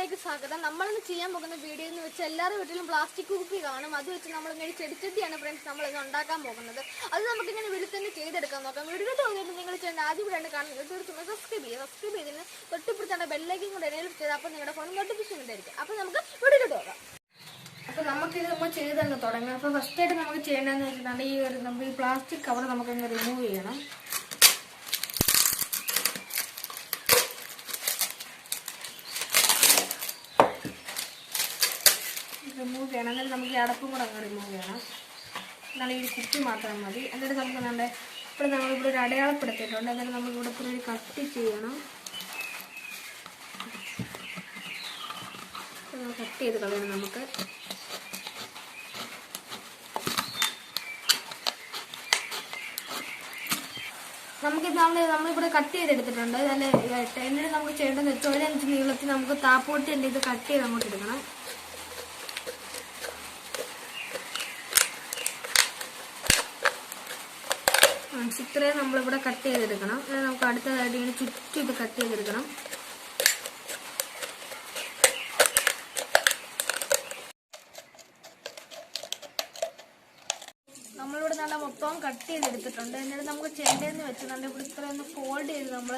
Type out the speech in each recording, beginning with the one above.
വീഡിയോയിലേക്ക് സ്വാഗതം. നമ്മളിന്ന് ചെയ്യാൻ പോകുന്ന വീഡിയോ എന്ന് വെച്ചാൽ എല്ലാവരുടെ വീട്ടിലും പ്ലാസ്റ്റിക് കുപ്പി കാണും. അത് വെച്ച് നമ്മളിങ്ങനെ ചെടിച്ചട്ടിയാണ് ഫ്രണ്ട്സ് നമ്മളിന്ന് ഉണ്ടാക്കാൻ പോകുന്നത്. അത് നമുക്കിങ്ങനെ വീട്ടിൽ തന്നെ ചെയ്തെടുക്കാൻ നോക്കാം. വീഡിയോ തോന്നിയിട്ട് നിങ്ങൾ ചെയ്യുന്ന ആദ്യം വീടാണ് കാണുന്നത്. തീർച്ചയായും സബ്സ്ക്രൈബ് ചെയ്തതിന് തൊട്ടിപ്പിടിച്ചാണ് ബെല്ലേക്കും കൂടെ എനേബിൾ ചെയ്ത് അപ്പോൾ നിങ്ങളുടെ ഫോൺ നോട്ടിഫിക്കേഷൻ ഉണ്ടായിരിക്കും. അപ്പോൾ നമുക്ക് വീഡിയോയിലോട്ട് പോകാം. അപ്പോൾ നമുക്കിത് നമ്മൾ ചെയ്തങ്ങ് തുടങ്ങാം. അപ്പോൾ ഫസ്റ്റായിട്ട് നമുക്ക് ചെയ്യേണ്ടതെന്ന് വെച്ചിട്ടുണ്ടെങ്കിൽ നമ്മൾ ഈ പ്ലാസ്റ്റിക് കവർ നമുക്കങ്ങ് റിമൂവ് ചെയ്യണം. റിമൂവ് ചെയ്യണം. എന്നിട്ട് നമുക്ക് ഈ അടപ്പും കൂടെ അങ്ങ് റിമൂവ് ചെയ്യണം. എന്നാലും ഈ കുപ്പി മാത്രം മതി. എന്നിട്ട് നമുക്ക് ഇപ്പോൾ നമ്മളിവിടെ ഒരു അടയാളപ്പെടുത്തിയിട്ടുണ്ട്. എന്നിട്ട് നമുക്കിവിടെ ഇപ്പോൾ ഒരു കട്ട് ചെയ്യണം. കട്ട് ചെയ്ത് കളയണം. നമുക്കിത് നമ്മളിവിടെ കട്ട് ചെയ്തെടുത്തിട്ടുണ്ട്. നല്ല ഇതായിട്ട്. എന്നിട്ട് നമുക്ക് ചെയ്യേണ്ടത് വെച്ചാൽ 1 ഇഞ്ച് നീളത്തിൽ നമുക്ക് താപ്പോട്ടി എൻ്റെ ഇത് കട്ട് ചെയ്ത് അങ്ങോട്ട് എടുക്കണം. ഇത്രയും നമ്മളിവിടെ കട്ട് ചെയ്തെടുക്കണം. നമുക്ക് അടുത്തതായിട്ട് ഇങ്ങനെ ചുറ്റും ഇത് കട്ട് ചെയ്തെടുക്കണം. നമ്മളിവിടെ നല്ല മൊത്തം കട്ട് ചെയ്തെടുത്തിട്ടുണ്ട്. എന്നിട്ട് നമുക്ക് ചെയ്യേണ്ടതെന്ന് വെച്ചിട്ടുണ്ട് ഇവിടെ ഇത്രയൊന്ന് ഫോൾഡ് ചെയ്ത് നമ്മൾ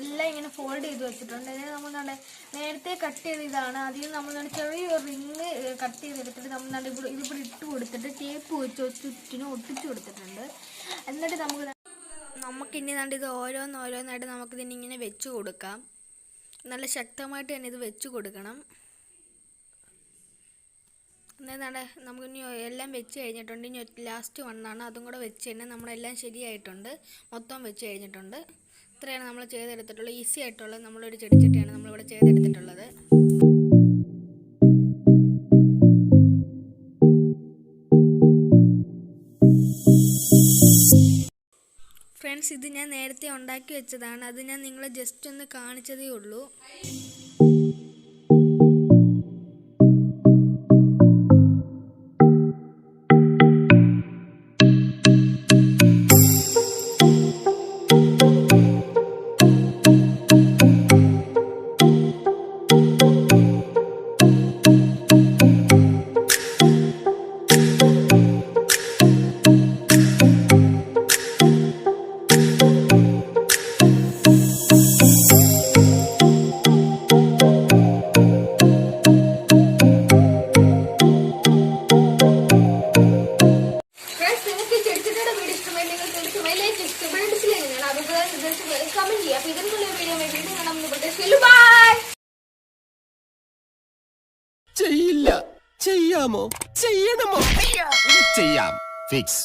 എല്ലാം ഇങ്ങനെ ഫോൾഡ് ചെയ്ത് വെച്ചിട്ടുണ്ട്. എന്നിട്ട് നമ്മൾ നേരത്തെ കട്ട് ചെയ്ത ഇതാണ്. അതിൽ നമ്മൾ ചെറിയൊരു റിങ് കട്ട് ചെയ്തെടുത്തിട്ട് നമ്മൾ ഇതിവിടെ ഇട്ട് കൊടുത്തിട്ട് ടേപ്പ് വെച്ച് ചുറ്റിനും ഒട്ടിച്ചു കൊടുത്തിട്ടുണ്ട്. എന്നിട്ട് നമുക്കിനി ഇത് ഓരോന്നായിട്ട് നമുക്കിതിന് ഇങ്ങനെ വെച്ച് കൊടുക്കാം. നല്ല ശക്തമായിട്ട് തന്നെ ഇത് വെച്ച് കൊടുക്കണം. എന്നാണ് നമുക്കിനി എല്ലാം വെച്ച് കഴിഞ്ഞിട്ടുണ്ട്. ഇനി ലാസ്റ്റ് വണ്ണാണ്, അതും കൂടെ വെച്ച് തന്നെ നമ്മളെല്ലാം ശരിയായിട്ടുണ്ട്. മൊത്തം വെച്ച് കഴിഞ്ഞിട്ടുണ്ട്. ഇത്രയാണ് നമ്മൾ ചെയ്തെടുത്തിട്ടുള്ളത്. ഈസി ആയിട്ടുള്ളത് നമ്മളൊരു ചെടിച്ചട്ടിയാണ് നമ്മളിവിടെ ചെയ്തെടുത്തിട്ടുള്ളത്. ഫ്രണ്ട്സ്, ഇത് ഞാൻ നേരത്തെ ഉണ്ടാക്കി വെച്ചതാണ്. അത് ഞാൻ നിങ്ങളെ ജസ്റ്റ് ഒന്ന് കാണിച്ചതേ ഉള്ളൂ. ചെയ്യില്ല, ചെയ്യാമോ, ചെയ്യണമോ, ചെയ്യാം, ഫിക്സ്.